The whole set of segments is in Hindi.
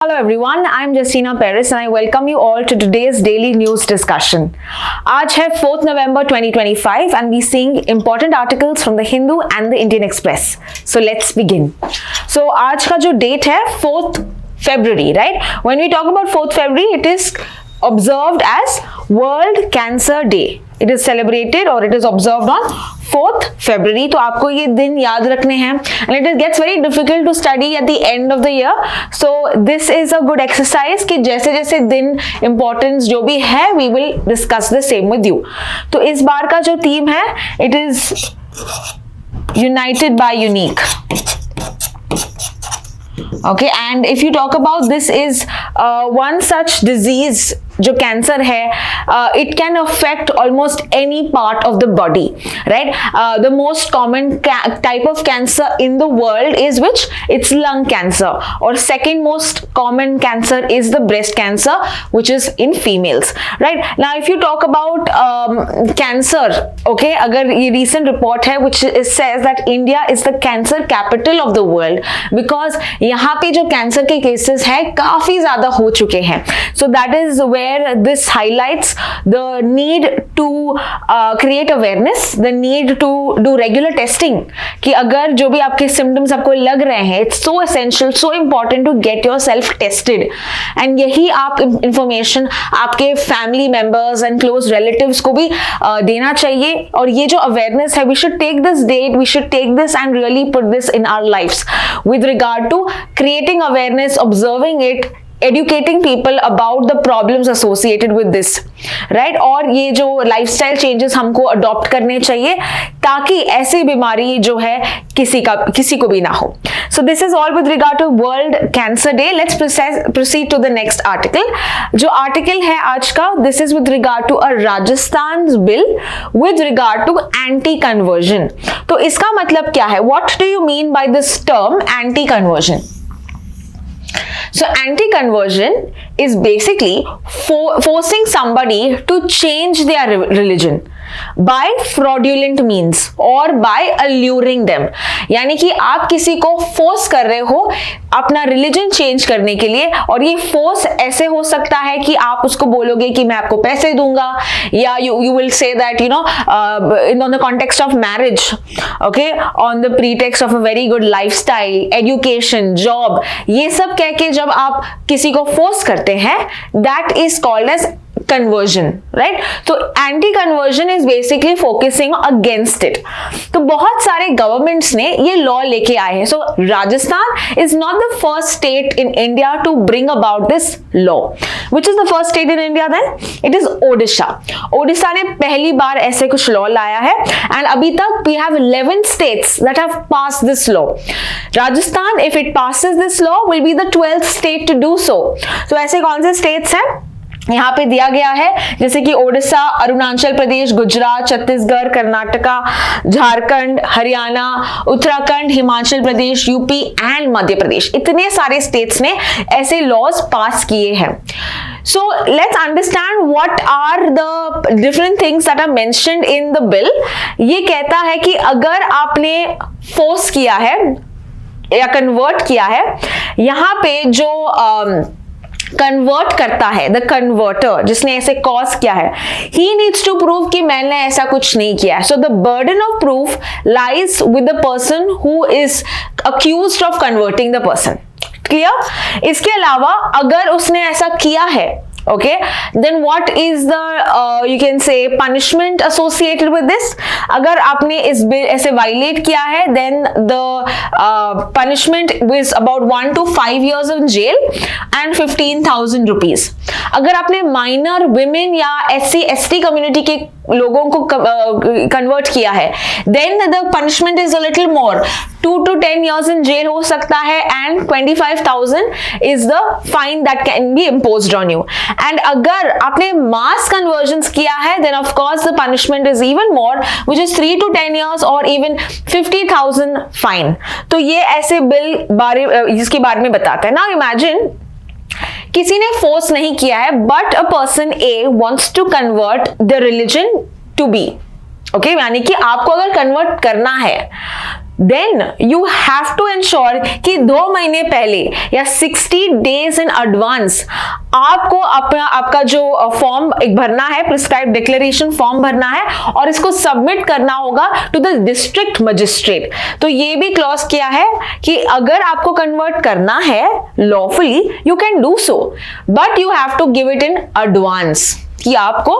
Hello everyone, I am Justina Paris and I welcome you all to today's daily news discussion. आज है 4th November 2025 and we seeing important articles from the Hindu and the Indian Express. So let's begin. So आज का जो date है 4th February, right? When we talk about 4th February, it is observed as World Cancer Day. It is celebrated or it is observed on 4th February. तो आपको ये दिन याद रखने हैं and it gets very difficult to study at the end of the year. So this is a good exercise कि जैसे जैसे दिन importance जो भी है we will discuss the same with you. तो इस बार का जो theme है it is United by Unique. Okay, and if you talk about this is one such disease जो कैंसर है it can affect almost any part of the body, right? The most common type of cancer in the world is which? It's lung cancer, or second most common cancer is the breast cancer, which is in females, right? Now if you talk about cancer, okay, अगर ये recent report है which says that India is the cancer capital of the world because यहाँ पे जो कैंसर के केसेस है काफी ज्यादा हो चुके हैं. So that is where this highlights the need to create awareness, the need to do regular testing कि अगर जो भी आपके symptoms आपको लग रहे हैं, it's so essential, so important to get yourself tested. And यही आप information आपके family members and close relatives को भी देना चाहिए. और ये जो awareness है, we should take this date, we should take this and really put this in our lives with regard to creating awareness, observing it, educating people about the problems associated with this, right? और ये जो lifestyle changes हमको adopt करने चाहिए ताकि ऐसी बीमारी जो है किसी को भी ना हो. So this is all with regard to World Cancer Day. Let's proceed to the next article. जो article है आज का, this is with regard to a Rajasthan's bill with regard to anti-conversion. तो इसका मतलब क्या है? What do you mean by this term anti-conversion? So anti-conversion is basically forcing somebody to change their religion by fraudulent means or by alluring them. यानी कि आप किसी को फोर्स कर रहे हो अपना रिलीजन चेंज करने के लिए, और ये फोर्स ऐसे हो सकता है कि आप उसको बोलोगे कि मैं आपको पैसे दूंगा, या you will say that in on the context of marriage, okay, on the pretext of a very good lifestyle, education, job, ये सब कह के जब आप किसी को फोर्स करते हैं that is called as conversion, right? तो anti conversion is basically focusing against it. तो बहुत सारे गवर्नमेंट्स ने ये लॉ लेके आए हैं. So Rajasthan is not the first state in India to bring about this law. Which is the first state in India then? It is Odisha. Odisha ने पहली बार ऐसे कुछ लॉ लाया है एंड अभी तक we have 11 states that have passed this law. Rajasthan, if it passes this law, will be the 12th state to do so. तो ऐसे कौन से स्टेट्स हैं यहाँ पे दिया गया है, जैसे कि ओडिशा, अरुणाचल प्रदेश, गुजरात, छत्तीसगढ़, कर्नाटका, झारखंड, हरियाणा, उत्तराखंड, हिमाचल प्रदेश, यूपी एंड मध्य प्रदेश. इतने सारे स्टेट्स ने ऐसे लॉज पास किए हैं. So let's understand what are the different things that are mentioned in the bill. ये कहता है कि अगर आपने फोर्स किया है या कन्वर्ट किया है, यहाँ पे जो कन्वर्ट करता है, द कन्वर्टर, जिसने ऐसे कॉज किया है, ही नीड्स टू प्रूव कि मैंने ऐसा कुछ नहीं किया है. So the burden of proof lies with the person who is accused of converting the person. Clear? इसके अलावा अगर उसने ऐसा किया है, okay, then what is the you can say punishment associated with this? अगर आपने इस बिल ऐसे वायलेट किया है, then the punishment is about 1 to 5 years in jail and 15,000 rupees. अगर आपने माइनर विमेन या SC/ST कम्युनिटी के लोगों को कन्वर्ट किया है, then the punishment is a little more, 2 to 10 years in jail हो सकता है and 25,000 is the fine that can be imposed on you. And अगर आपने mass conversions किया है, then of course the punishment is even more, which is 3 to 10 years or even 50,000 fine. तो ये ऐसे बिल इसके बारे में बताता है. Now imagine किसी ने फोर्स नहीं किया है, but a person A wants to convert the religion to B. Okay, यानी कि आपको अगर कन्वर्ट करना है then you have to ensure कि 2 महीने पहले या 60 डेज इन एडवांस आपको आपका जो फॉर्म एक भरना है, प्रिस्क्राइब डिक्लेरेशन फॉर्म भरना है और इसको सबमिट करना होगा टू द डिस्ट्रिक्ट मजिस्ट्रेट। तो ये भी क्लॉज किया है कि अगर आपको कन्वर्ट करना है lawfully you can do so, but you have to give it in advance कि आपको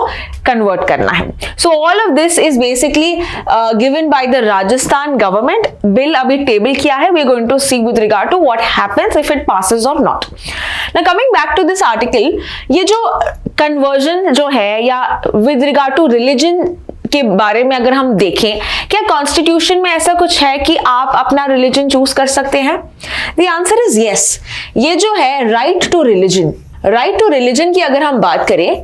कन्वर्ट करना है। So all of this is basically given by the Rajasthan government. Bill अभी टेबल किया है, we are going to see with regard to what happens if it passes और नॉट। Now coming back to this article, ये जो कन्वर्जन जो है या विद रिगार्ड टू रिलीजन के बारे में अगर हम देखें, क्या कॉन्स्टिट्यूशन में ऐसा कुछ है कि आप अपना रिलीजन चूज कर सकते हैं? The answer is yes. ये जो है राइट टू रिलीजन की अगर हम बात करें,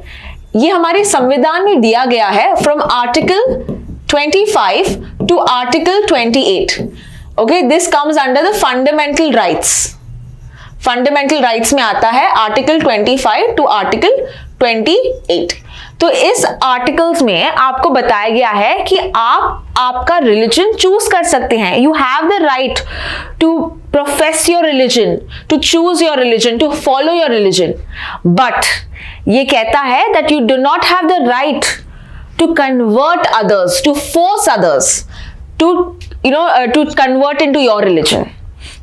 ये हमारे संविधान में दिया गया है from article 25 to article 28। Okay, this comes under the fundamental rights में आता है आर्टिकल 25 टू आर्टिकल 28। तो इस आर्टिकल्स में आपको बताया गया है कि आप आपका रिलीजन चूज कर सकते हैं। You have the right to profess your religion, to choose your religion, to follow your religion, but ये कहता है that you do not have the right to convert others, to force others to to convert into your religion।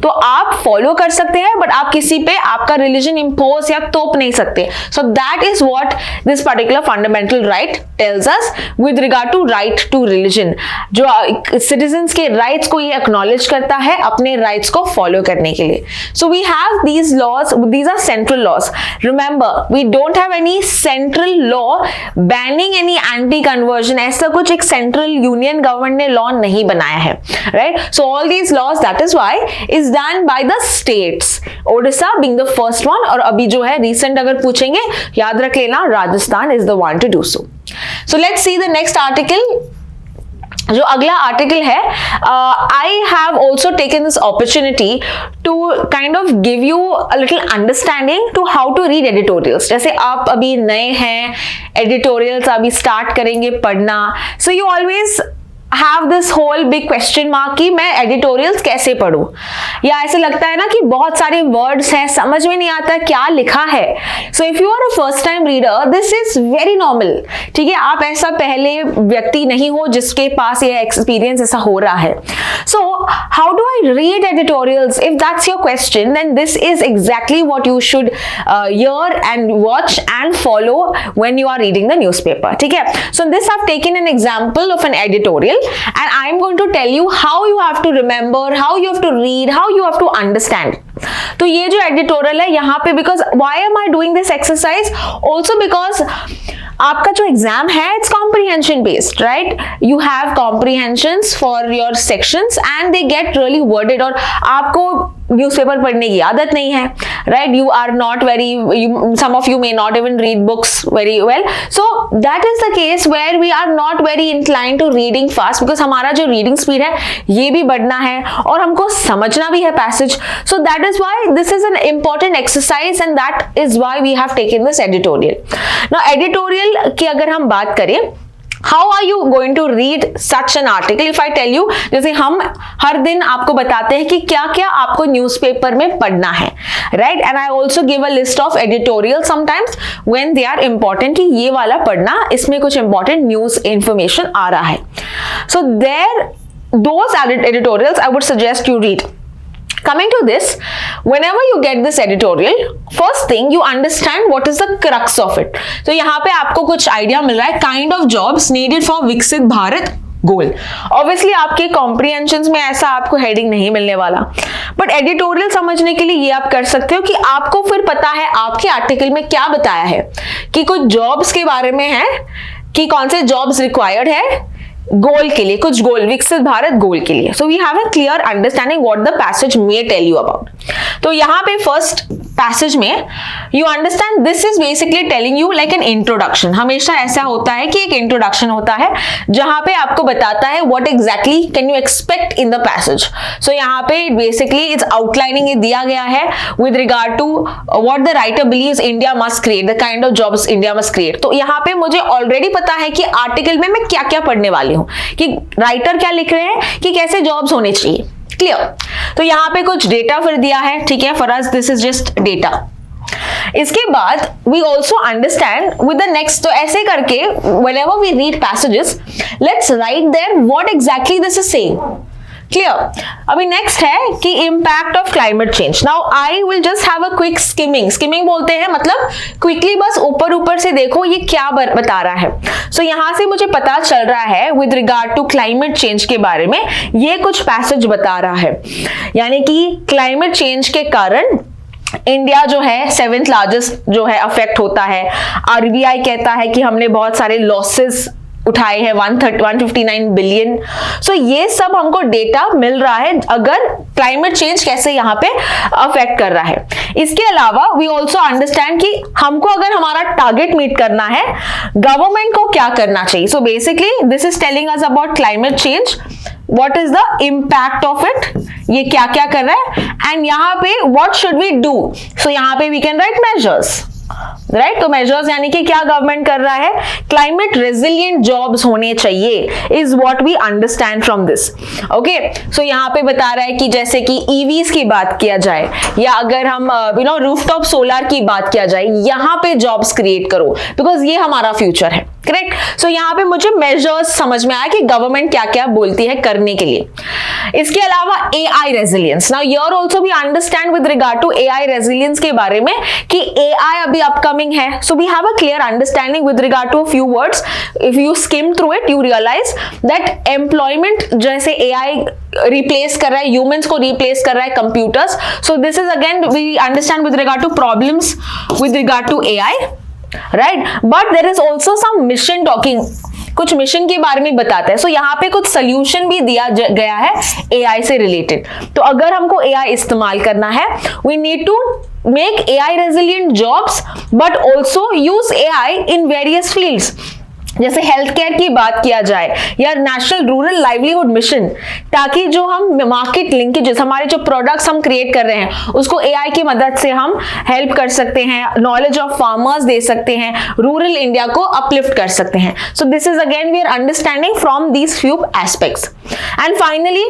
तो आप फॉलो कर सकते हैं बट आप किसी पे आपका रिलीजन इंपोज या तोप नहीं सकते। So that is what this particular fundamental right tells us with regard to right to religion. जो सिटीजन्स के राइट्स को ये एक्नॉलेज करता है अपने राइट्स को फॉलो करने के लिए। So we have these laws, these are central laws. Remember we don't have any central law banning any anti conversion. ऐसा कुछ एक सेंट्रल यूनियन गवर्नमेंट ने लॉ नहीं बनाया है, right? So all these laws, that is why is done by the states, Odisha being the first one, और अभी जो है recent अगर पूछेंगे याद रख लेना Rajasthan is the one to do so. So let's see the next article. जो अगला आर्टिकल है, I have also taken this opportunity to kind of give you a little understanding to how to read editorials. जैसे आप अभी नए हैं, एडिटोरियल्स अभी स्टार्ट करेंगे पढ़ना, so you always have this whole big question mark कि मैं एडिटोरियल्स कैसे पढूं, या ऐसे लगता है ना कि बहुत सारे वर्ड्स हैं समझ में नहीं आता क्या लिखा है। So if you are a first time reader this is very normal, ठीक है? आप ऐसा पहले व्यक्ति नहीं हो जिसके पास ये एक्सपीरियंस ऐसा हो रहा है। So how do I read editorials? If that's your question then this is exactly what you should hear and watch and follow when you are reading the newspaper, ठीक है? So this I've taken an example of an editorial and I am going to tell you how you have to remember, how you have to read, how you have to understand. तो ये जो एडिटोरियल है यहाँ पे, because why am I doing this exercise? Also because आपका जो एग्जाम है it's comprehension based, right? You have comprehensions for your sections and they get really worded, और आपको न्यूज़पेपर पढ़ने की आदत नहीं है, right? You are not very, some of you may not even read books very well, so that is the case where we are not very incline to reading fast, because हमारा जो रीडिंग स्पीड है ये भी बढ़ना है और हमको समझना भी है passage. So that is why this is an important exercise and that is why we have taken this editorial. Now editorial की अगर हम बात करें, how are you going to read such an article? If I tell you, जैसे हम हर दिन आपको बताते हैं कि क्या क्या आपको न्यूज़पेपर में पढ़ना है, right? And I also give a list of editorial sometimes when they are important, ये वाला पढ़ना, इसमें कुछ इंपॉर्टेंट न्यूज इंफॉर्मेशन आ रहा है। So there those editorials I would suggest you read. Coming to this, whenever you get this editorial, first thing you understand what is the crux of it. तो यहाँ पे आपको कुछ आइडिया मिल रहा है, kind of jobs needed for विकसित भारत गोल। ऑब्वियसली आपके कॉम्प्रीहेंशंस में ऐसा आपको हेडिंग नहीं मिलने वाला, बट एडिटोरियल समझने के लिए ये आप कर सकते हो कि आपको फिर पता है आपके आर्टिकल में क्या बताया है, कि कुछ जॉब्स के बारे में है कि कौन से जॉब्स रिक्वायर्ड है गोल के लिए, कुछ गोल, विकसित भारत गोल के लिए। So we have a clear understanding what the passage may tell you about. तो यहाँ पे फर्स्ट पैसेज में you understand this is basically telling you like an introduction. हमेशा ऐसा होता है कि एक इंट्रोडक्शन होता है जहां पे आपको बताता है what exactly can you expect in the passage. So यहाँ पे बेसिकली इट्स आउटलाइनिंग ये दिया गया है with regard to what the writer believes India must create, the kind of jobs India must create. तो यहाँ पे मुझे ऑलरेडी पता है कि आर्टिकल में मैं क्या क्या पढ़ने वाली हूँ, कि राइटर क्या लिख रहे हैं, कि कैसे जॉब्स होने चाहिए, क्लियर? तो यहाँ पे कुछ डेटा फिर दिया है, ठीक है, for us this is just data. इसके बाद we also understand with the next, तो ऐसे करके whenever we read passages, let's write there what exactly this is saying. Clear? अभी नेक्स्ट है कि impact of climate change. Now I will just have a quick skimming बोलते हैं, मतलब क्विकली बस ऊपर से देखो ये क्या बता रहा है। सो यहां से मुझे पता चल रहा है with regard to climate change के बारे में ये कुछ पैसेज बता रहा है, यानी कि क्लाइमेट चेंज के कारण इंडिया जो है 7th लार्जेस्ट जो है अफेक्ट होता है। आरबीआई कहता है कि हमने बहुत सारे लॉसेस उठाए हैं 159 बिलियन। सो ये सब हमको डेटा मिल रहा है अगर क्लाइमेट चेंज कैसे यहाँ पे अफेक्ट कर रहा है। इसके अलावा वी ऑल्सो अंडरस्टैंड कि हमको अगर हमारा टारगेट मीट करना है गवर्नमेंट को क्या करना चाहिए। So basically this is telling us about climate change, what is the impact of it, ये क्या क्या कर रहा है, एंड यहाँ पे what should we do. So यहाँ पे we can write measures, right? तो मेजर्स यानी कि क्या गवर्नमेंट कर रहा है, क्लाइमेट रेजिलिएंट जॉब्स होने चाहिए, is what we understand from this. Okay, so यहाँ पे बता रहा है कि जैसे कि ईवीज की बात किया जाए या अगर हम रूफटॉप सोलर की बात किया जाए, यहाँ पे जॉब्स क्रिएट करो बिकॉज ये हमारा फ्यूचर है, करेक्ट? सो यहाँ पे मुझे मेजर्स समझ में आया कि गवर्नमेंट क्या क्या बोलती है करने के लिए। इसके अलावा AI resilience, now here also we understand with regard to AI resilience के बारे में कि एआई अभी अपकमिंग है। So we have a clear understanding with regard to a few words. If you skim through it you realise that employment जैसे एआई रिप्लेस कर रहा है, ह्यूमंस को रिप्लेस कर रहा है computers. So this is again we understand with regard to problems with regard to AI, right? But there is also some mission talking, कुछ मिशन के बारे में बताता है। सो यहाँ पे कुछ सोल्यूशन भी दिया गया है एआई से रिलेटेड। तो अगर हमको एआई इस्तेमाल करना है we need to make AI resilient jobs but also use AI in various fields. जैसे हेल्थ केयर की बात किया जाए या नेशनल रूरल लाइवलीहुड मिशन, ताकि जो हम मार्केट लिंकेजेस, हमारे जो प्रोडक्ट्स हम क्रिएट कर रहे हैं उसको एआई की मदद से हम हेल्प कर सकते हैं, नॉलेज ऑफ फार्मर्स दे सकते हैं, रूरल इंडिया को अपलिफ्ट कर सकते हैं। So this is again we are understanding from these few aspects. And finally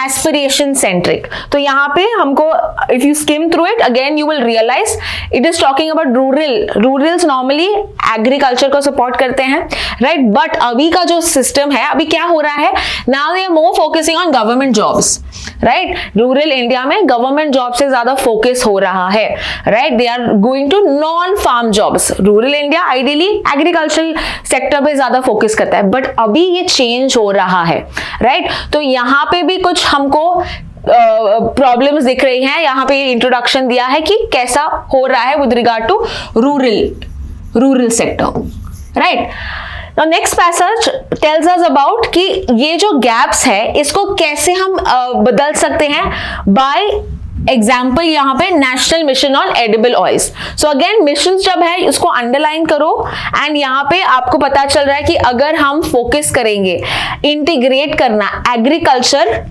aspiration centric, तो यहाँ पे हमको if you skim through it again you will realise it is talking about rurals normally agriculture को सपोर्ट करते हैं, राइट? बट अभी का जो सिस्टम है, अभी क्या हो रहा है, now they are more focusing on government jobs, right? Rural India में गवर्नमेंट जॉब से ज्यादा फोकस हो रहा है, right? They are going to non farm jobs. Rural India ideally agricultural sector पे ज्यादा फोकस करता है, बट अभी ये चेंज हो रहा है, राइट? तो यहाँ पे भी कुछ हमको प्रॉब्लम्स दिख रही हैं। यहाँ पे इंट्रोडक्शन दिया है कि कैसा हो रहा है with regard to rural sector, right? Now next passage tells us about कि ये जो gaps है इसको कैसे हम बदल सकते हैं by एग्जाम्पल यहाँ पे national mission on edible oils. So again mission जब है इसको अंडरलाइन करो एंड यहाँ पे आपको पता चल रहा है कि अगर हम फोकस करेंगे इंटीग्रेट करना agriculture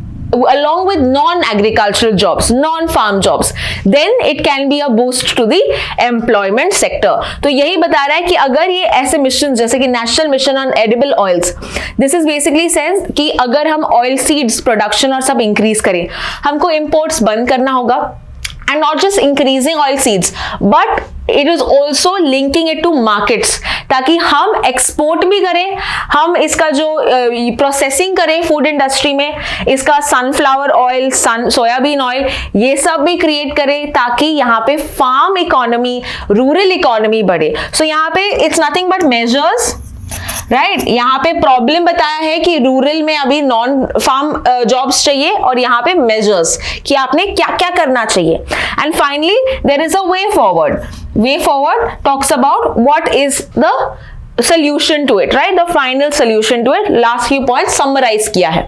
along with non-agricultural jobs, non-farm jobs, then it can be a boost to the employment sector. तो यही बता रहा है कि अगर ये ऐसे मिशन जैसे कि national mission on edible oils, this is basically sense कि अगर हम ऑयल सीड्स प्रोडक्शन और सब इंक्रीज करें, हमको इंपोर्ट्स बंद करना होगा and not just increasing oil seeds but it is also linking it to markets ताकि हम एक्सपोर्ट भी करें, हम इसका जो प्रोसेसिंग करें फूड इंडस्ट्री में, इसका सनफ्लावर ऑयल, सोयाबीन ऑयल, ये सब भी क्रिएट करें ताकि यहाँ पे फार्म इकोनॉमी, रूरल इकोनॉमी बढ़े। सो यहाँ पे it's nothing but measures, right? यहाँ पे प्रॉब्लम बताया है कि रूरल में अभी नॉन फार्म जॉब्स चाहिए और यहाँ पे मेजर्स कि आपने क्या क्या करना चाहिए। And finally there is a way forward talks about what is the solution to it, right? The final solution to it, last few points summarize किया है।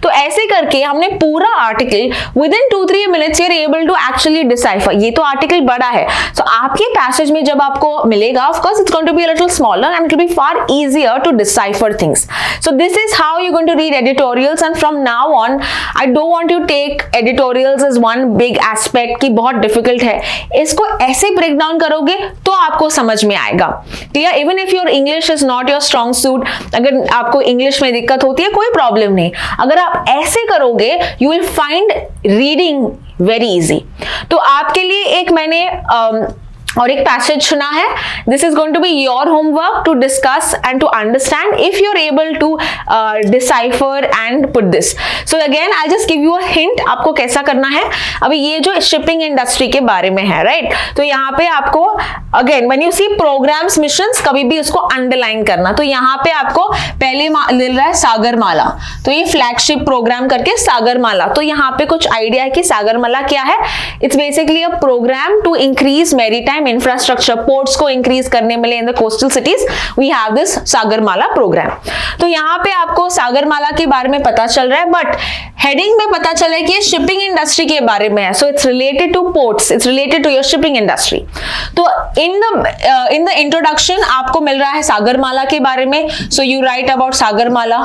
तो ऐसे करके हमने पूरा article within 2-3 minutes you're able to actually decipher। ये तो आर्टिकल बड़ा है, so आपके पैसेज में जब आपको मिलेगा, of course it's going to be a little smaller and it will be far easier to decipher things। So this is how you're going to read editorials and from now on I don't want you to take editorials as one big aspect कि बहुत difficult है। इसको ऐसे break down करोगे तो आपको समझ में आएगा, clear? Even if your English English is not your strong suit, अगर आपको इंग्लिश में दिक्कत होती है कोई प्रॉब्लम नहीं, अगर आप ऐसे करोगे you will find reading very easy. तो आपके लिए एक मैंने और एक पैसेज सुना है, this is going to be your homework to discuss and to understand if you are able to decipher and put this. So again I just give you a hint, आपको कैसा करना है। अभी ये जो शिपिंग इंडस्ट्री के बारे में है, राइट, तो यहाँ पे आपको again when you see programmes missions, कभी भी उसको अंडरलाइन करना। तो यहाँ पे आपको पहले मिल रहा है सागरमाला, तो ये फ्लैगशिप प्रोग्राम करके सागरमाला। तो यहाँ पे कुछ आइडिया है कि सागरमाला क्या है। It's basically a programme to increase maritime infrastructure, ports को इंक्रीज करने में in the coastal cities we have this Sagarmala programme. तो यहाँ पे आपको सागरमाला के बारे में पता चल रहा है, बट हेडिंग में पता चला है कि ये शिपिंग इंडस्ट्री के बारे में है। So it's related to ports, it's related to your shipping industry. तो इन द इंट्रोडक्शन आपको मिल रहा है सागरमाला के बारे में, so you right about Sagarmala,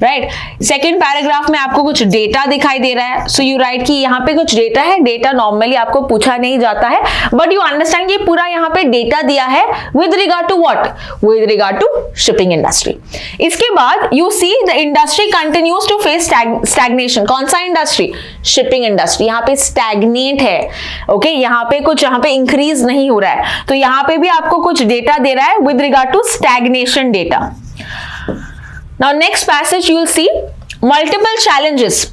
right. Second paragraph में आपको कुछ डेटा दिखाई दे रहा है, सो यू राइट कि यहाँ पे कुछ डेटा है। डेटा नॉर्मली आपको पूछा नहीं जाता है, बट यू अंडरस्टैंड ये पूरा यहाँ पे डेटा दिया है with regard to what, with regard to shipping industry. इसके बाद you see the industry continues to face stagnation. कौन सा इंडस्ट्री? Shipping industry. यहाँ पे स्टैग्नेट है, ओके, यहाँ पे कुछ यहाँ पे इंक्रीज नहीं हो रहा है। तो यहाँ पे भी आपको कुछ डेटा दे रहा है with regard to stagnation data. Now next passage you will see multiple challenges,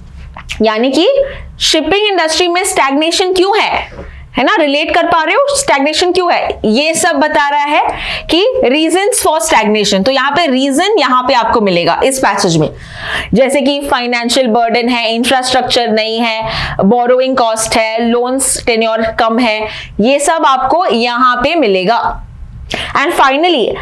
यानी कि शिपिंग इंडस्ट्री में स्टैग्नेशन क्यों है ना, रिलेट कर पा रहे हो, स्टैग्नेशन क्यों है, ये सब बता रहा है कि रीजंस फॉर स्टैग्नेशन। तो यहाँ पे रीजन यहाँ पे आपको मिलेगा इस पैसेज में, जैसे कि फाइनेंशियल बर्डन है, इंफ्रास्ट्रक्चर नहीं है, बोरोइंग कॉस्ट है, लोन्स टेन्योर कम है, ये सब आपको यहाँ पे मिलेगा। एंड फाइनली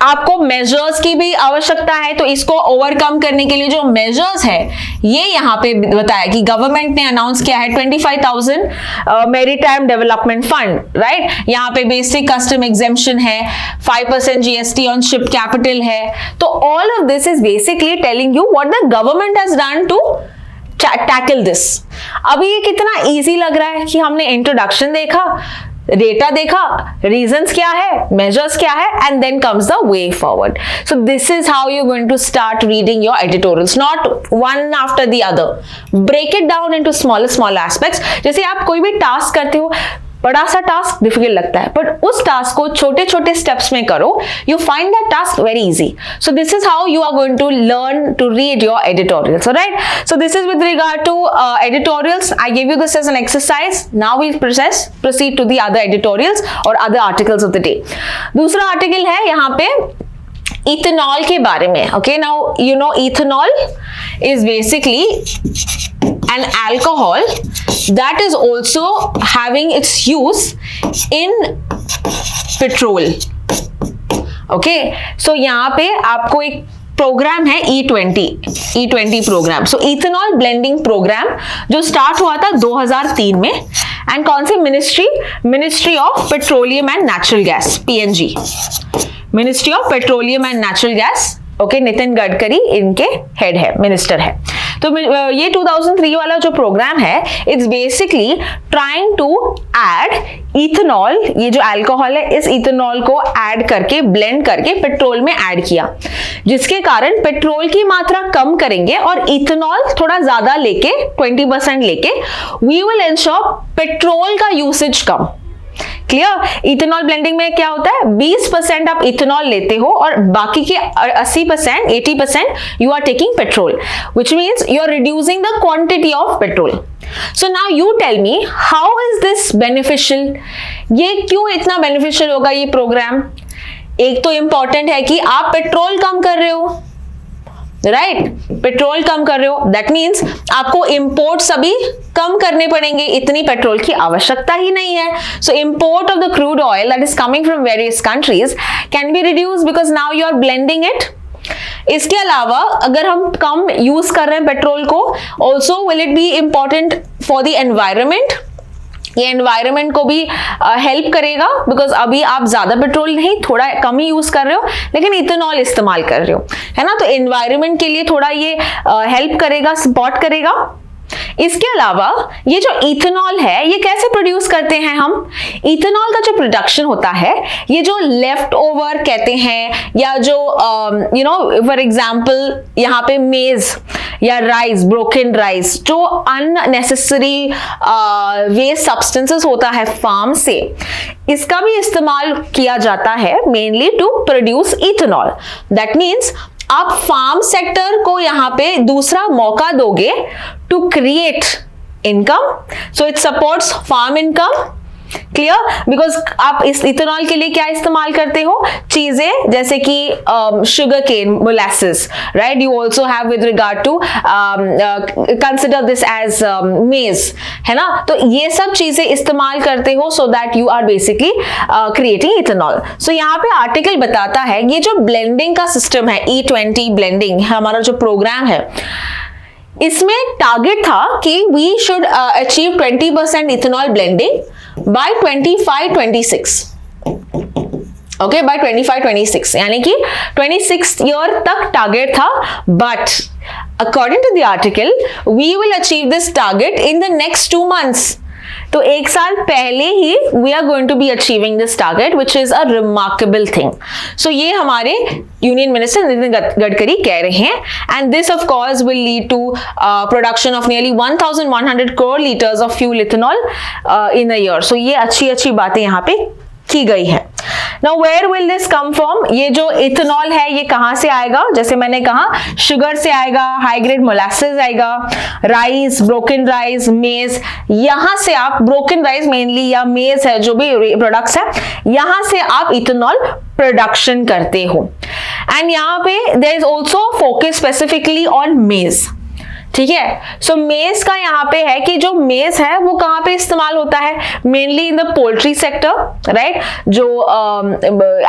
आपको मेजर्स की भी आवश्यकता है, तो इसको ओवरकम करने के लिए जो मेजर्स है ये यहाँ पे बताया कि गवर्नमेंट ने अनाउंस किया है 25,000 मैरीटाइम डेवलपमेंट फंड, राइट। यहाँ पे बेसिक कस्टम एग्जेम्पशन है, 5% जीएसटी ऑन शिप कैपिटल है। तो all of this is basically telling you what the government has done to tackle this. अभी ये कितना इजी लग रहा है कि हमने इंट्रोडक्शन देखा, डेटा देखा, रीजंस क्या है, मेजर्स क्या है, and then comes the way forward. So this is how you going to start reading your editorials, not one after the other, break it down into small aspects. जैसे आप कोई भी टास्क करते हो, बड़ा सा टास्क डिफिकल्ट लगता है, बट उस टास्क को छोटे छोटे स्टेप्स में करो, you find that task very easy. So this is how you are going to learn to read your editorials, right. So this is with regard to editorials. I give you this as an exercise. Now we proceed to the other editorials और other articles of the day. दूसरा आर्टिकल है यहाँ पे इथेनॉल के बारे में। Okay, now you know ethanol is basically an alcohol that is also having its use in petrol. Okay, so यहाँ पे आपको एक प्रोग्राम है E20 program. So ethanol blending program जो स्टार्ट हुआ था 2003 में, एंड कौन सी ministry of petroleum and natural gas, PNG, ministry of petroleum and natural gas. Okay, Nitin Gadkari इनके हेड है, मिनिस्टर है। तो ये 2003 वाला जो प्रोग्राम है, it's basically trying to add ethanol, ये जो अल्कोहल है इस इथेनॉल को ऐड करके, ब्लेंड करके पेट्रोल में ऐड किया, जिसके कारण पेट्रोल की मात्रा कम करेंगे और इथेनॉल थोड़ा ज्यादा लेके 20% लेके वी विल इंश्योर पेट्रोल का यूसेज कम। क्लियर? इथेनॉल ब्लेंडिंग में क्या होता है, 20% आप इथेनॉल लेते हो और बाकी के 80% you are taking petrol, which means you are reducing the quantity of petrol. So now you tell me how is this beneficial, ये क्यों इतना बेनिफिशियल होगा ये प्रोग्राम। एक तो इंपॉर्टेंट है कि आप पेट्रोल कम कर रहे हो, राइट, पेट्रोल कम कर रहे हो, दैट मीन्स आपको इंपोर्ट सभी कम करने पड़ेंगे, इतनी पेट्रोल की आवश्यकता ही नहीं है। So import of the crude oil that is coming from various countries can be reduce because now you are blending it. इसके अलावा अगर हम कम यूज कर रहे हैं पेट्रोल को, also will it be important for the environment, ये एनवायरमेंट को भी हेल्प करेगा बिकॉज अभी आप ज्यादा पेट्रोल नहीं, थोड़ा कम ही यूज कर रहे हो, लेकिन इथेनॉल इस्तेमाल कर रहे हो, है ना। तो एनवायरमेंट के लिए थोड़ा ये हेल्प करेगा, सपोर्ट करेगा। इसके अलावा ये जो इथेनॉल है ये कैसे प्रोड्यूस करते हैं हम? इथेनॉल का जो प्रोडक्शन होता है ये जो लेफ्ट ओवर कहते हैं या जो फॉर एग्जांपल यहाँ पे मेज या राइस, ब्रोकन राइस, जो अननेसेसरी वेस्ट सब्सटेंसेस होता है फार्म से, इसका भी इस्तेमाल किया जाता है mainly to produce ethanol. That means आप फार्म सेक्टर को यहां पे दूसरा मौका दोगे to create income, so it supports farm income. Clear? Because आप इस इथेनॉल के लिए क्या इस्तेमाल करते हो? चीजें जैसे कि sugar cane, molasses, right? You also have with regard to consider this as maize, है ना? तो ये सब चीजें इस्तेमाल करते हो so that you are basically creating ethanol. So यहाँ पे आर्टिकल बताता है ये जो ब्लेंडिंग का सिस्टम है, E20 ब्लेंडिंग हमारा जो प्रोग्राम है, इसमें टारगेट था कि we should achieve 20% ethanol blending by 25-26। Okay, by 25-26 यानी कि 26 ईयर तक टारगेट था, but according to the article we will achieve this target in the next 2 months। तो 1 साल पहले ही we are going to be achieving this target which is a remarkable thing. So ये हमारे यूनियन मिनिस्टर नितिन गडकरी कह रहे हैं, and this of course will lead to production of nearly 1100 crore liters of fuel ethanol in a year. So ये अच्छी बातें यहाँ पे की गई है। Now where will this come from? ये जो इथेनॉल है ये कहां से आएगा? जैसे मैंने कहा शुगर से आएगा, हाई ग्रेड मोलासेस आएगा, राइस, ब्रोकन राइस, मेज, यहां से आप ब्रोकन राइस मेनली या मेज है जो भी प्रोडक्ट्स है, यहां से आप इथेनॉल प्रोडक्शन करते हो। एंड यहाँ पे there is also focus specifically on मेज। ठीक है, सो मेज का यहाँ पे है कि जो मेज है वो कहाँ पे इस्तेमाल होता है? Mainly in the poultry sector, right? जो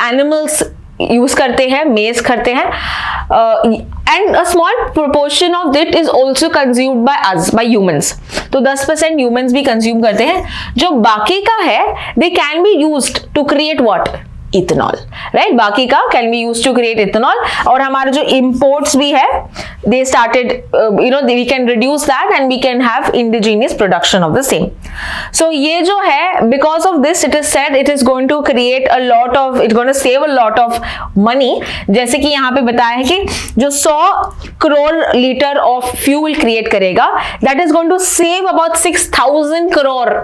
एनिमल्स यूज करते हैं, मेज करते हैं, and a small proportion of that is also consumed by us, by humans. तो 10% ह्यूमंस भी कंज्यूम करते हैं। जो बाकी का है they can be used to create what? Ethanol, right? बाकी का can be use to create ethanol. और हमारे जो इंपोर्ट्स भी है they started, we can reduce that and we can have indigenous production of the same. So ये जो है because of this it is said it is going to create a lot of, it going to save a lot of money. जैसे कि यहाँ पे बताया है कि जो 100 crore litre of fuel create करेगा that is going to save about 6000 crore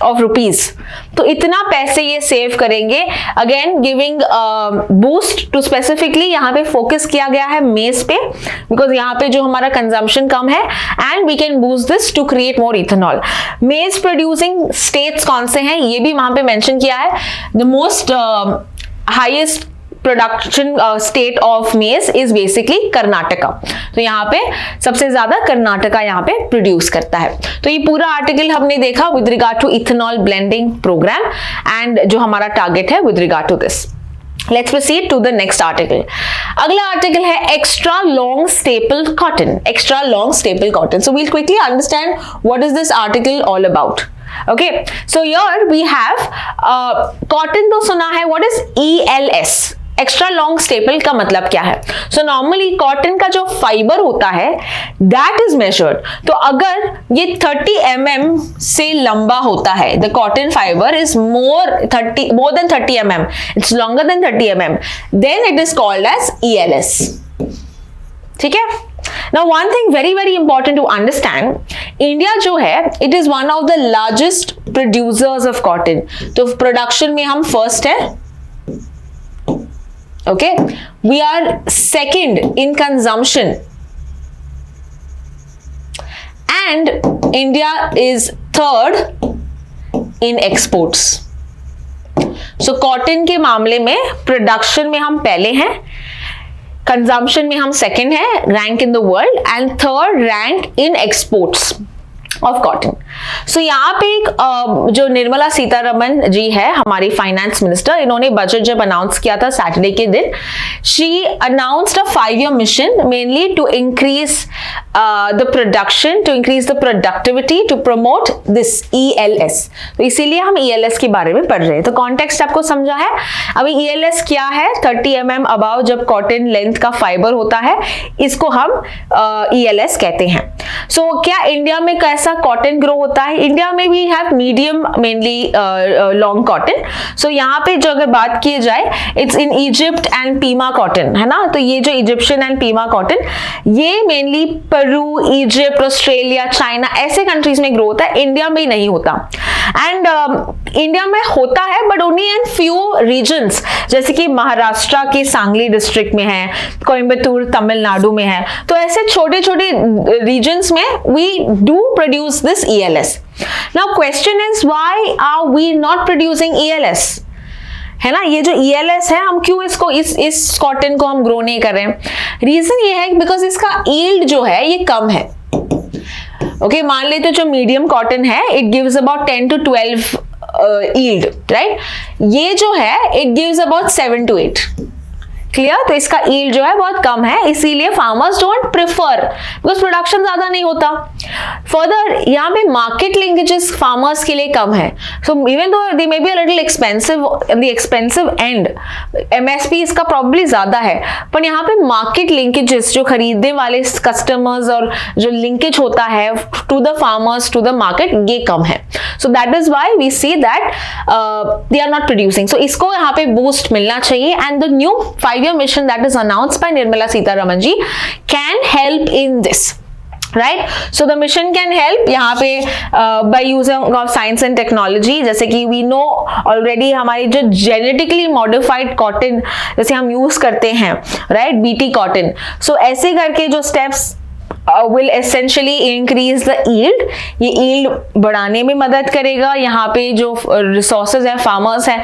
of rupees. तो इतना पैसे ये सेव करेंगे, again giving boost to specifically यहाँ पे फोकस किया गया है मेज पे, बिकॉज यहाँ पे जो हमारा कंजम्पशन कम है and we can boost this to create more ethanol. Maize producing states कौन से हैं ये भी वहां पे मेंशन किया है। The most highest production state of मेज इज बेसिकली कर्नाटका। तो यहाँ पे सबसे ज्यादा कर्नाटका यहाँ पे प्रोड्यूस करता है। तो ये पूरा आर्टिकल हमने देखा with regard to ethanol blending programme and जो हमारा टारगेट है with regard to this. Let's proceed to the next article. अगला आर्टिकल है extra long staple cotton. Extra long staple cotton. So we'll quickly understand what is this article all about. Okay. So here we have cotton तो सुना है. What is ELS? Extra long staple का मतलब क्या है? सो नॉर्मली कॉटन का जो फाइबर होता है दैट इज मेजर्ड। तो अगर ये 30 mm से लंबा होता है, the cotton fibre is more than 30 mm, it's longer than 30 mm, then it is called as ELS। ठीक है। Now one thing very very important to understand, India जो है it is one of the largest producers of cotton. तो प्रोडक्शन में हम फर्स्ट है, okay? We are second in consumption and India is third in exports. So cotton के मामले में प्रोडक्शन में हम पहले हैं, कंजम्पशन में हम सेकंड है, rank in the world, and third rank in exports. Of cotton. So यहाँ पे एक जो निर्मला सीतारमन जी है हमारी फाइनेंस मिनिस्टर, इन्होंने बजट जब अनाउंस किया था सैटरडे के दिन, she announced a 5-year mission mainly to increase the production, to increase the productivity, to promote this ELS। तो इसीलिए हम ELS के बारे में पढ़ रहे हैं। तो कॉन्टेक्स्ट आपको समझा है। अभी ELS क्या है? 30 mm अबाव जब कॉटन लेंथ का फाइबर होता है, इसको हम ELS कहते हैं। सो क्या इंडिया में कैसा कॉटन ग्रो होता है? इंडिया में we have medium mainly long cotton. So यहाँ पे जो अगर बात की जाए, it's in Egypt and Pima cotton, है ना। तो ये जो इजिप्शियन एंड पीमा कॉटन, ये mainly Peru, Egypt, Australia, China ऐसे कंट्रीज में ग्रो होता है, इंडिया में नहीं होता। एंड इंडिया में होता है but only in few regions, जैसे कि महाराष्ट्र के सांगली डिस्ट्रिक्ट में है, कोयम्बतूर तमिलनाडु में है। तो ऐसे छोटे छोटे रीजन्स में we do produce this ELS। Now question is why are we not producing ELS, है ना। ये जो ELS है, हम क्यों इसको इस कॉटन को हम ग्रो नहीं कर रहे हैं? रीजन ये है बिकॉज इसका यील्ड जो है ये कम है। ओके, मान लेते तो जो मीडियम कॉटन है, it gives about 10 to 12 yield, right. ये जो है it gives about 7 to 8। Clear? तो इसका यील्ड जो है बहुत कम है, इसीलिए farmers don't prefer, because production ज्यादा नहीं होता। फर्दर यहाँ पे मार्केट लिंकेजेस फार्मर्स के लिए कम है। So even though they may be a little expensive, the expensive and, MSP इसका प्रॉब्ली ज्यादा है, पर यहाँ पे मार्केट लिंकेजेस, जो खरीदने वाले कस्टमर्स और जो लिंकेज होता है to the farmers to the market, ये कम है। So that is why we see that they are not producing. So इसको यहाँ पे बूस्ट मिलना चाहिए, and the new 5-year mission that is announced by Nirmala Sitharaman ji can help in this, right? So the mission can help यहाँ पे by using of science and technology, जैसे कि we know already हमारी जो genetically modified cotton जैसे हम यूज करते हैं, right, BT cotton, so ऐसे करके जो steps will essentially increase the yield, ये yield बढ़ाने में मदद करेगा। यहाँ पे जो resources है, farmers है,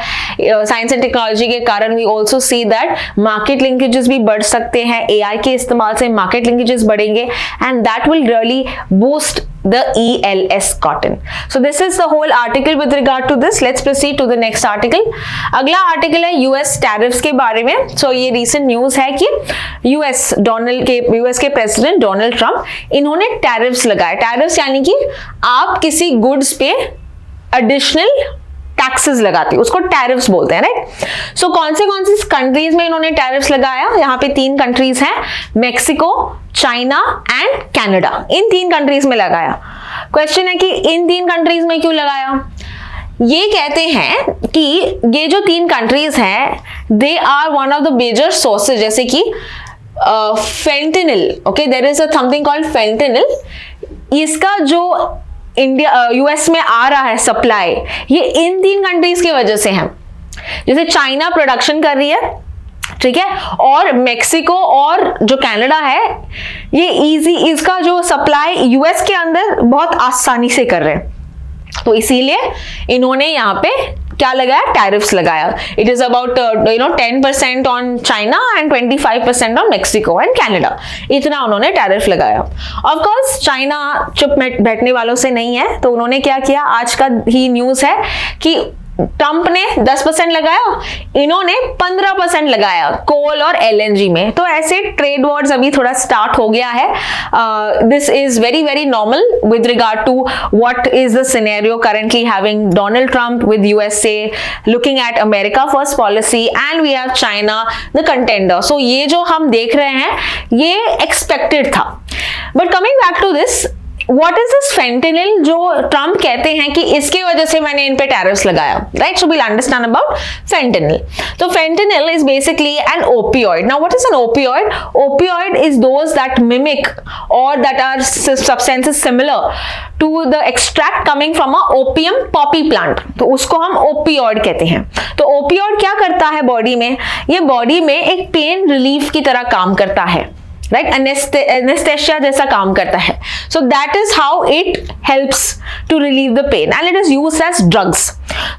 science and technology के कारण we also see that market linkages भी बढ़ सकते हैं, AI के इस्तेमाल से market linkages बढ़ेंगे, and that will really boost the ELS cotton. So this is the whole article with regard to this. Let's proceed to the next article. अगला आर्टिकल है US tariffs के बारे में। So ये recent news है कि US के प्रेसिडेंट डोनाल्ड ट्रंप, इन्होंने टैरिफ्स लगाए। टैरिफ्स यानी कि आप किसी गुड्स पे एडिशनल टैक्सेस लगाते, उसको टैरिफ्स बोलते हैं, राइट। सो कौन सी कंट्रीज में इन्होंने टैरिफ्स लगाया? यहाँ पे 3 कंट्रीज हैं, Mexico, China and Canada. In 3 countries में लगाया। क्वेश्चन है कि इन 3 कंट्रीज में क्यों लगाया? ये कहते हैं कि ये जो 3 कंट्रीज हैं, they are one of the major sources, जैसे कि fentanyl, okay, there is something called fentanyl. इसका जो इंडिया US में आ रहा है सप्लाई, ये इन 3 कंट्रीज की वजह से है। जैसे चाइना प्रोडक्शन कर रही है, ठीक है, और मेक्सिको और जो कनाडा है, ये इसका जो सप्लाई US के अंदर बहुत आसानी से कर रहे हैं। तो इसीलिए इन्होंने यहाँ पे क्या लगाया? टैरिफ्स लगाया। It is about 10% on China and 25% on Mexico and Canada, इतना उन्होंने टैरिफ लगाया। ऑफ कोर्स चाइना चुप बैठने वालों से नहीं है, तो उन्होंने क्या किया, आज का ही न्यूज है कि ट्रंप ने 10% लगाया, इन्होंने 15% लगाया कोल और LNG में। तो ऐसे ट्रेड वॉर्स अभी थोड़ा स्टार्ट हो गया है। This is very very normal with regard to what is the scenario currently having Donald Trump with USA looking at America first policy and we have China the contender. So ये जो हम देख रहे हैं ये एक्सपेक्टेड था। But coming back to this, What is this fentanyl जो ट्रंप कहते हैं कि इसके वजह से मैंने इन पे टैरिफ्स लगाया, right? So we'll understand about fentanyl. तो fentanyl is basically an opioid. Now what is an opioid? Opioid is those that mimic or that are substances similar to the extract coming from a opium poppy plant. तो उसको हम opioid कहते हैं। तो opioid क्या करता है बॉडी में? ये बॉडी में एक पेन रिलीफ की तरह काम करता है, राइट, एनेस्थेसिया जैसा काम करता है। So that is how it helps to relieve the pain and it is used as drugs.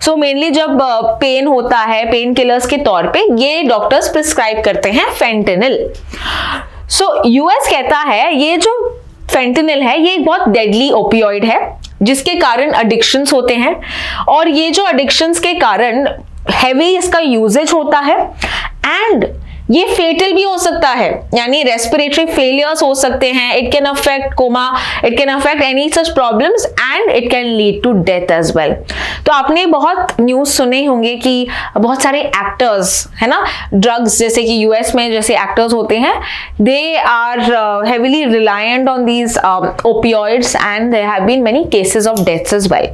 So mainly जब पेन होता है, पेन किलर्स के तौर पे ये डॉक्टर्स प्रिस्क्राइब करते हैं फेंटेनिल। सो US कहता है ये जो फेंटेनिल है ये एक बहुत डेडली ओपियोइड है जिसके कारण एडिक्शंस होते हैं, और ये जो एडिक्शंस के कारण हैवी इसका यूजेज होता है एंड ये फेटल भी हो सकता है, यानी रेस्पिरेटरी फेलियर्स हो सकते हैं, it can affect coma, it can affect any such problems and it can lead to death as well. तो आपने बहुत न्यूज सुने होंगे कि बहुत सारे एक्टर्स है ना, ड्रग्स जैसे कि यूएस में जैसे एक्टर्स होते हैं, they are heavily reliant on these opioids and there have been many cases of deaths as well.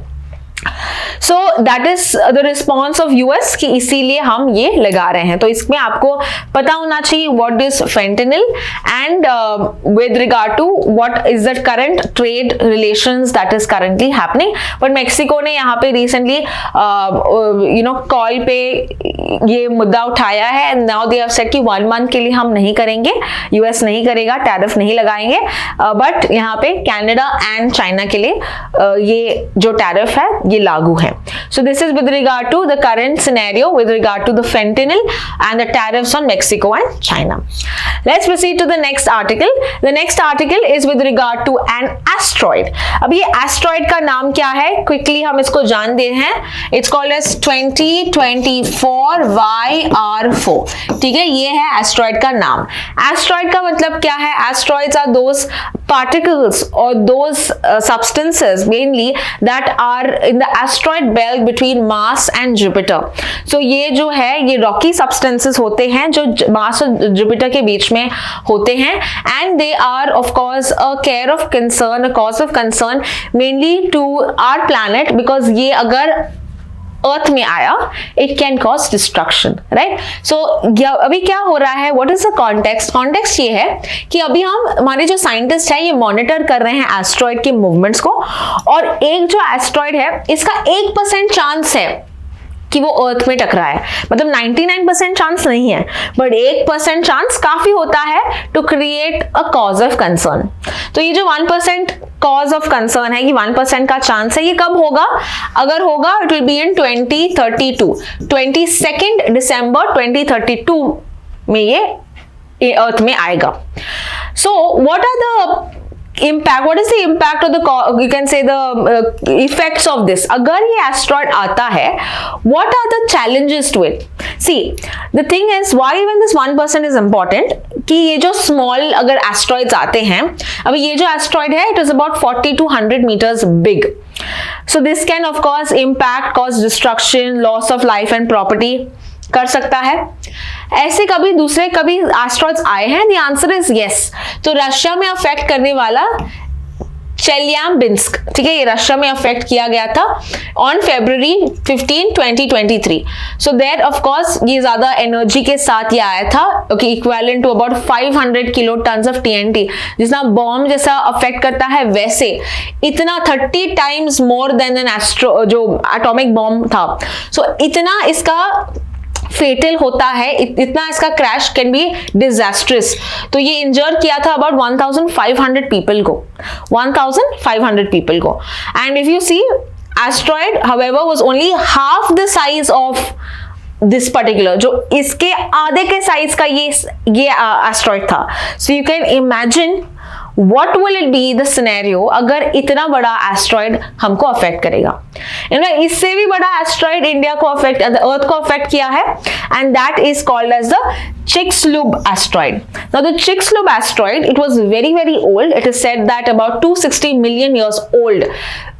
So that is the response of US कि इसीलिए हम ये लगा रहे हैं। तो इसमें आपको पता होना चाहिए what is fentanyl and with regard to what is the current trade relations that is currently happening. But Mexico ने यहाँ पे रिसेंटली कॉल पे ये मुद्दा उठाया है and now they have said कि 1 मंथ के लिए हम नहीं करेंगे, यूएस नहीं करेगा, टैरिफ नहीं लगाएंगे, बट यहाँ पे कनाडा एंड चाइना के लिए ये जो टैरिफ है ये लागू है। So this is with regard to the current scenario with regard to the fentanyl and the tariffs on Mexico and China. Let's proceed to the next article. The next article is with regard to an asteroid. अब ये asteroid का नाम क्या है? Quickly हम इसको जानते हैं. It's called as 2024 YR4. ठीक है, ये है asteroid का नाम. Asteroid का मतलब क्या है? Asteroids are those particles or those substances mainly that are in the asteroid belt between Mars and Jupiter. So ये जो है ये rocky substances होते हैं जो Mars और Jupiter के बीच में होते हैं and they are of course a care of concern, a cause of concern mainly to our planet because ये अगर अर्थ में आया it can cause destruction, right. So अभी क्या हो रहा है, what is the context? Context ये है कि अभी हमारे जो साइंटिस्ट है ये मॉनिटर कर रहे हैं एस्ट्रॉइड के मूवमेंट्स को, और एक जो एस्ट्रॉइड है इसका 1% चांस है कि वो अर्थ में टकरा है, मतलब 99% चांस नहीं है, बट 1% चांस काफी होता है to create a cause of concern. तो ये जो 1% कॉज ऑफ कंसर्न है, ये 1% का चांस है, ये कब होगा? अगर होगा इट विल बी इन 2032, 22 दिसंबर 2032 में ये अर्थ में आएगा। So what are the impact, what is the impact of the, you can say the effects of this? अगर ये asteroid आता है, what are the challenges to it? See, the thing is why even this 1% is important कि ये जो small अगर asteroids आते हैं, अभी ये जो asteroid है it is about 40 to 100 meters big, so this can of course impact, cause destruction, loss of life and property कर सकता है। ऐसे कभी दूसरे कभी एस्ट्रॉइड्स आए हैं? The answer is yes. तो रशिया में अफेक्ट करने वाला चेल्याबिंस्क, ठीक है, ये रशिया में अफेक्ट किया गया था on February 15, 2023। So there of course ये ज्यादा एनर्जी के साथ ये आया था, okay, equivalent to about 500 kilo tons of TNT, जितना बॉम्ब जैसा अफेक्ट करता है वैसे इतना 30 टाइम्स मोर देन एन जो एटॉमिक बॉम्ब था। सो इतना इसका फेटल होता है, इतना इसका क्रैश कैन बी डिजास्ट्रस। तो ये इंजर किया था अबाउट 1500 पीपल को, 1500 पीपल को। And if you see asteroid however was only half the size of this particular, जो इसके आधे के साइज का ये एस्ट्रॉइड था। So you can imagine what will it be the scenario अगर इतना बड़ा एस्ट्रॉइड हमको अफेक्ट करेगा। इससे भी बड़ा एस्ट्रॉइड इंडिया को अफेक्ट, अर्थ को अफेक्ट किया है, and that is called as the Chicxulub asteroid. Now the Chicxulub asteroid, it was very very old. It is said that about 260 million years old.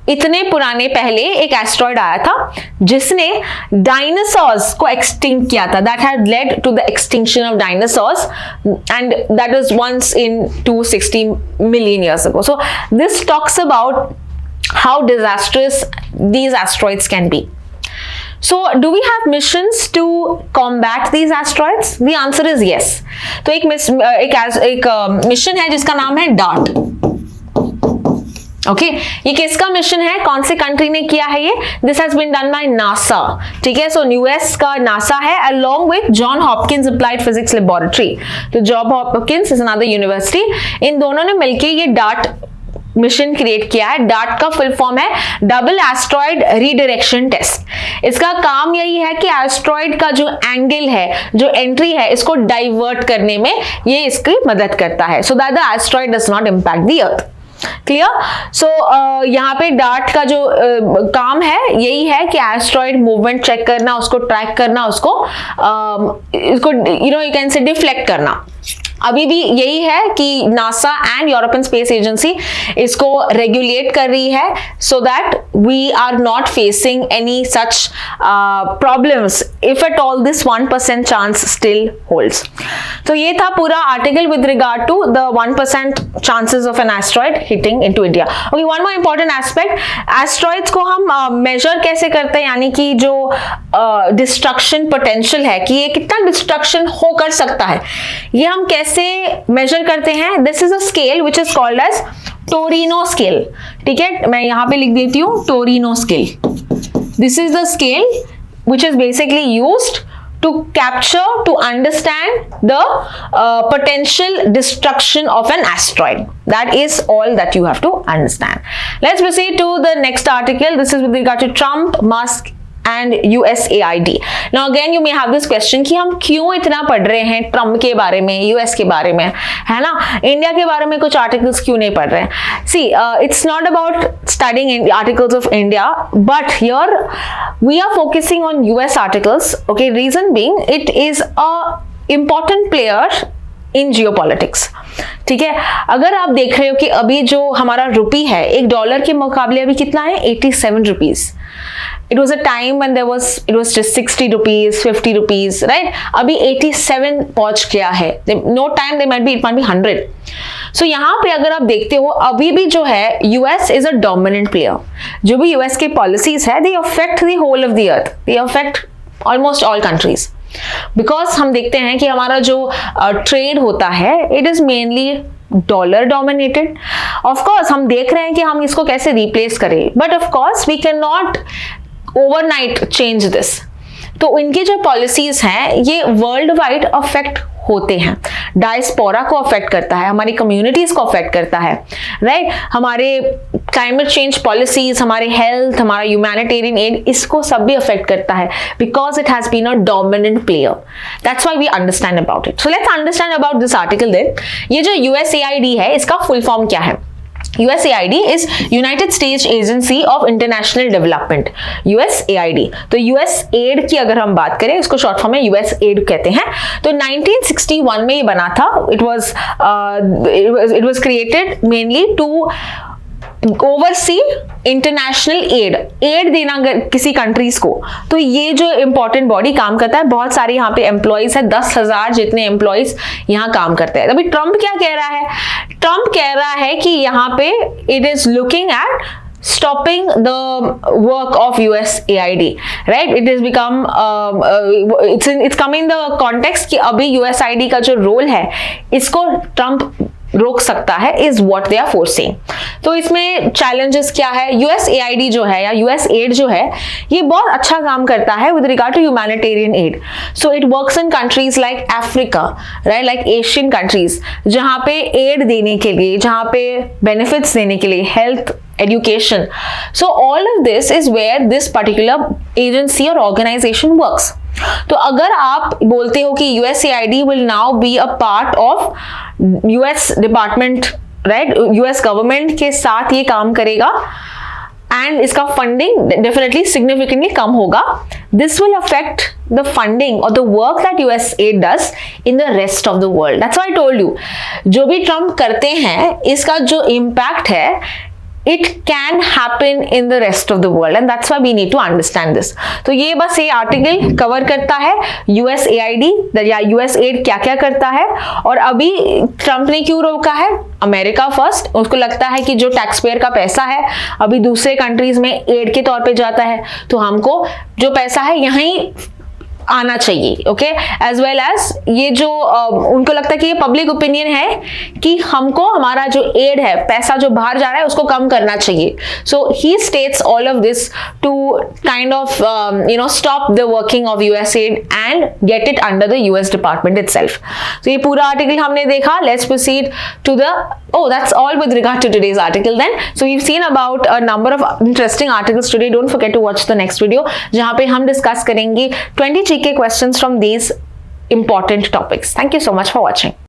इतने पुराने पहले एक एस्ट्रॉइड आया था जिसने डायनासोर्स को एक्सटिंक्ट किया था, that had led to the extinction of dinosaurs and that was once in 260 million years ago. So this talks about how disastrous these asteroids can be. So do we have missions to combat these asteroids? The answer is yes. तो एक मिशन है जिसका नाम है डार्ट। ओके, ये किसका मिशन है, कौन से कंट्री ने किया है ये? This has been done by NASA, ठीक है। सो यूएस का नासा है along with John Hopkins applied physics laboratory. तो John Hopkins is another university, इन दोनों ने मिलकर ये डार्ट मिशन क्रिएट किया है। डार्ट का फुल फॉर्म है डबल एस्ट्रॉइड रीडायरेक्शन टेस्ट। इसका काम यही है कि एस्ट्रॉइड का जो एंगल है, जो एंट्री है, इसको डाइवर्ट करने में ये इसकी मदद करता है, so that the asteroid does not impact the earth. Clear? So यहाँ पे डार्ट का जो काम है यही है कि एस्ट्रॉइड मूवमेंट चेक करना, उसको ट्रैक करना, उसको यू कैन से डिफ्लेक्ट करना। अभी भी यही है कि NASA and European Space Agency इसको रेगुलेट कर रही है so that we are not facing any such problems if at all this 1% chance still holds. तो ये था पूरा article with regard to the 1% chances of an asteroid hitting into India. Okay, one more important aspect, asteroids को हम मेजर कैसे करते हैं, यानी कि जो डिस्ट्रक्शन पोटेंशियल है कि ये कितना डिस्ट्रक्शन हो कर सकता है, ये हम कैसे मेजर करते हैं। This is a scale which is called as Torino scale. ठीक है, मैं यहां पे लिख देती हूं Torino scale. This is the scale which is basically used to capture, to understand the potential destruction of an asteroid. That is all that you have to understand. Let's proceed to the next article. This is with regard to Trump, Musk and USAID. Now again you may have this question कि हम क्यों इतना पढ़ रहे हैं ट्रम्प के बारे में, यूएस के बारे में, है ना, इंडिया के बारे में कुछ आर्टिकल्स क्यों नहीं पढ़ रहे हैं? See, it's not about studying articles of India, but here we are focusing on US articles. Okay, reason being it is a important player in geopolitics. ठीक है, अगर आप देख रहे हो कि अभी जो हमारा रुपी है $1 के मुकाबले अभी कितना है, 87 rupees. It was a time when it was just 60 rupees, 50 rupees, right? अभी 87 पहुंच गया है। No time it might be 100. So यहाँ पे अगर आप देखते हो अभी भी जो है US is a dominant player। जो भी US के policies है, they affect the whole of the earth. They affect almost all countries. Because हम देखते हैं कि हमारा जो ट्रेड होता है it is mainly dollar dominated. Of course हम देख रहे हैं कि हम इसको कैसे रिप्लेस करें, but of course we can not overnight change this. तो इनके जो पॉलिसीज हैं ये वर्ल्ड वाइड अफेक्ट होते हैं, डायस्पोरा को अफेक्ट करता है, हमारी कम्युनिटीज को अफेक्ट करता है, राइट? हमारे क्लाइमेट चेंज पॉलिसीज, हमारे हेल्थ, हमारा ह्यूमैनिटेरियन एड, इसको सब भी अफेक्ट करता है because it has been a dominant player. That's why we understand about it. So let's understand about this article then. ये जो USAID है इसका फुल फॉर्म क्या है? USAID is United States Agency of International Development, USAID। तो USAID की अगर हम बात करें, इसको शॉर्ट फॉर्म में USAID कहते हैं। तो 1961 में ये बना था। It was created mainly to oversea international aid देना किसी कंट्रीज को। तो ये जो इंपॉर्टेंट बॉडी काम करता है, बहुत सारे यहाँ पे एम्प्लॉइज है, 10,000 जितने एम्प्लॉइज यहाँ काम करते हैं। अभी ट्रम्प क्या कह रहा है? ट्रम्प कह रहा है कि यहाँ पे it is looking at stopping the work of USAID, right? It has become it's come in the context कि अभी USAID का जो रोल है इसको ट्रम्प रोक सकता है, is what they are forcing. तो इसमें चैलेंजेस क्या है? USAID जो है या USAID जो है ये बहुत अच्छा काम करता है with regard to humanitarian aid. So it works in countries like Africa, right, like Asian countries, जहाँ पे एड देने के लिए, जहाँ पे बेनिफिट्स देने के लिए, health, education. So all of this is where this particular agency or organization works. तो अगर आप बोलते हो कि USAID will now be a part of US department, right? US government के साथ ये काम करेगा and इसका funding definitely significantly कम होगा. This will affect the funding or the work that USAID does in the rest of the world. That's why I told you, जो भी ट्रम्प करते हैं इसका जो impact है it can happen in the rest of the world and that's why we need to understand this. तो ये बस ये आर्टिकल कवर करता है USAID या USAID क्या क्या करता है और अभी ट्रम्प ने क्यों रोका है। अमेरिका फर्स्ट, उसको लगता है कि जो टैक्स पेयर का पैसा है अभी दूसरे कंट्रीज में एड के तौर पे जाता है, तो हमको जो पैसा है यहीं आना चाहिए। ओके, एज वेल एज ये जो उनको लगता है कि ये पब्लिक ओपिनियन है कि हमको हमारा जो एड है, पैसा जो बाहर जा रहा है उसको कम करना चाहिए। So he states all of this to kind of stop the working of USAID and get it under the US department itself. तो ये पूरा आर्टिकल हमने देखा। Let's proceed to the that's all with regard to today's article then. So we've seen about a number of interesting articles today. Don't forget to watch the next video जहाँ पे हम discuss करेंगे 20 GK questions from these important topics. Thank you so much for watching.